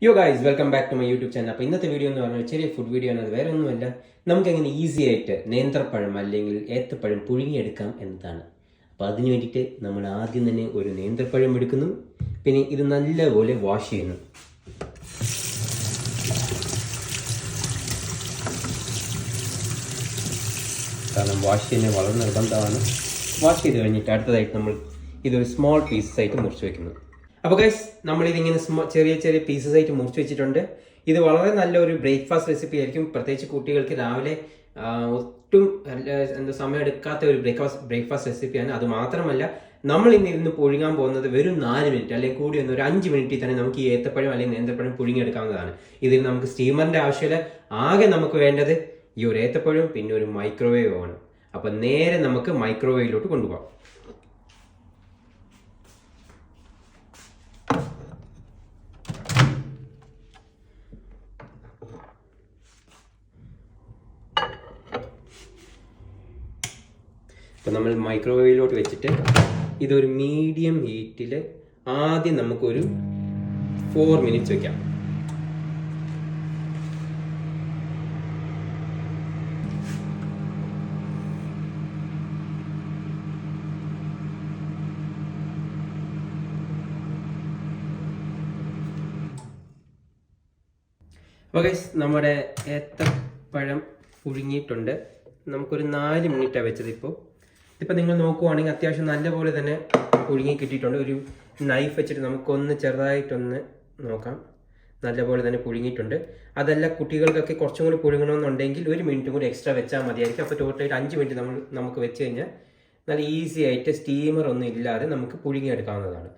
യോ guys, welcome back to my YouTube channel. അപ്പോൾ ഇന്നത്തെ വീഡിയോ എന്ന് പറഞ്ഞാൽ ചെറിയ ഫുഡ് വീഡിയോ ആണ്. അത് വേറെ ഒന്നുമല്ല, നമുക്കെങ്ങനെ ഈസി ആയിട്ട് നേന്ത്രപ്പഴം അല്ലെങ്കിൽ ഏത്തപ്പഴം പുഴുങ്ങിയെടുക്കാം എന്നതാണ്. അപ്പോൾ അതിന് വേണ്ടിയിട്ട് നമ്മൾ ആദ്യം തന്നെ ഒരു നേന്ത്രപ്പഴം എടുക്കുന്നു. പിന്നെ ഇത് നല്ലപോലെ വാഷ് ചെയ്യുന്നു. കാരണം വാഷ് ചെയ്യുന്നത് വളരെ നിർബന്ധമാണ്. വാഷ് ചെയ്ത് കഴിഞ്ഞിട്ട് അടുത്തതായിട്ട് നമ്മൾ ഇതൊരു സ്മോൾ പീസസ് ആയിട്ട് മുറിച്ച് വെക്കുന്നു. അപ്പോൾ ഗൈസ്, നമ്മളിതിങ്ങനെ ചെറിയ ചെറിയ പീസസ് ആയിട്ട് മുറിച്ച് വെച്ചിട്ടുണ്ട്. ഇത് വളരെ നല്ലൊരു ബ്രേക്ക്ഫാസ്റ്റ് റെസിപ്പി ആയിരിക്കും. പ്രത്യേകിച്ച് കുട്ടികൾക്ക് രാവിലെ ഒട്ടും സമയം എടുക്കാത്ത ഒരു ബ്രേക്ക്ഫാസ്റ്റ് റെസിപ്പിയാണ്. അത് മാത്രമല്ല, നമ്മൾ ഇന്നിരുന്ന് പുഴുങ്ങാൻ പോകുന്നത് വെറും 4 മിനിറ്റ് അല്ലെങ്കിൽ കൂടി വന്ന് ഒരു 5 മിനിറ്റിൽ തന്നെ നമുക്ക് ഈ ഏത്തപ്പഴം അല്ലെങ്കിൽ നേന്ത്രപ്പഴം പുഴുങ്ങിയെടുക്കാവുന്നതാണ്. ഇതിൽ നമുക്ക് സ്റ്റീമറിന്റെ ആവശ്യമില്ല. ആകെ നമുക്ക് വേണ്ടത് ഈ ഒരു ഏത്തപ്പഴം പിന്നെ ഒരു മൈക്രോവേവ് ആണ്. അപ്പം നേരെ നമുക്ക് മൈക്രോവേവിലോട്ട് കൊണ്ടുപോകാം. അപ്പോൾ നമ്മൾ മൈക്രോവേവിലോട്ട് വെച്ചിട്ട് ഇതൊരു മീഡിയം ഹീറ്റിൽ ആദ്യം നമുക്കൊരു 4 മിനിറ്റ്സ് വെക്കാം. അപ്പോൾ ഗൈസ്, നമ്മുടെ ഏത്തപ്പഴം പുഴുങ്ങിയിട്ടുണ്ട്. നമുക്കൊരു 4 മിനിറ്റാണ് വെച്ചത്. ഇപ്പോൾ നിങ്ങൾ നോക്കുവാണെങ്കിൽ അത്യാവശ്യം നല്ലപോലെ തന്നെ പുഴുങ്ങി കിട്ടിയിട്ടുണ്ട്. ഒരു നൈഫ് വെച്ചിട്ട് നമുക്കൊന്ന് ചെറുതായിട്ടൊന്ന് നോക്കാം. നല്ലപോലെ തന്നെ പുഴുങ്ങിയിട്ടുണ്ട്. അതല്ല, കുട്ടികൾക്കൊക്കെ കുറച്ചും കൂടി പുഴുങ്ങണമെന്നുണ്ടെങ്കിൽ 1 മിനിറ്റും കൂടി എക്സ്ട്രാ വെച്ചാൽ മതിയായിരിക്കും. അപ്പോൾ ടോട്ടലായിട്ട് 5 മിനിറ്റ് നമുക്ക് വെച്ച് കഴിഞ്ഞാൽ നല്ല ഈസി ആയിട്ട് സ്റ്റീമർ ഒന്നും ഇല്ലാതെ നമുക്ക് പുഴുങ്ങിയെടുക്കാവുന്നതാണ്.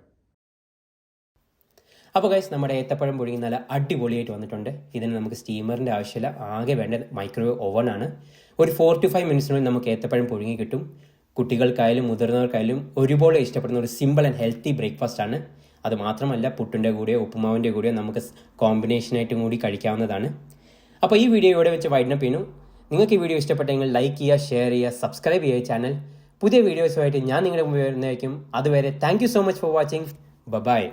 അപ്പോൾ ഗൈസ്, നമ്മുടെ ഏത്തപ്പഴം പുഴുങ്ങി നല്ല അടിപൊളിയായിട്ട് വന്നിട്ടുണ്ട്. ഇതിന് നമുക്ക് സ്റ്റീമറിൻ്റെ ആവശ്യമില്ല. ആകെ വേണ്ട മൈക്രോവേവ് ഓവൺ ആണ്. ഒരു 4 to 5 മിനിറ്റ്സിനുള്ളിൽ നമുക്ക് ഏത്തപ്പഴം പുഴുങ്ങി കിട്ടും. കുട്ടികൾക്കായാലും മുതിർന്നവർക്കായാലും ഒരുപോലെ ഇഷ്ടപ്പെടുന്ന ഒരു സിമ്പിൾ ആൻഡ് ഹെൽത്തി ബ്രേക്ക്ഫാസ്റ്റ് ആണ്. അത് മാത്രമല്ല, പുട്ടിൻ്റെ കൂടെയോ ഉപ്പുമാവിൻ്റെ കൂടെയോ നമുക്ക് കോമ്പിനേഷനായിട്ടും കൂടി കഴിക്കാവുന്നതാണ്. അപ്പോൾ ഈ വീഡിയോ ഇവിടെ വെച്ച് വൈൻഡപ്പ് ചെയ്യുന്നു. നിങ്ങൾക്ക് ഈ വീഡിയോ ഇഷ്ടപ്പെട്ടെങ്കിൽ ലൈക്ക് ചെയ്യുക, ഷെയർ ചെയ്യുക, സബ്സ്ക്രൈബ് ചെയ്യുക ചാനൽ. പുതിയ വീഡിയോസുമായിട്ട് ഞാൻ നിങ്ങളുടെ മുമ്പിൽ വരുന്നതായിരിക്കും. അതുവരെ thank you so much for watching. By.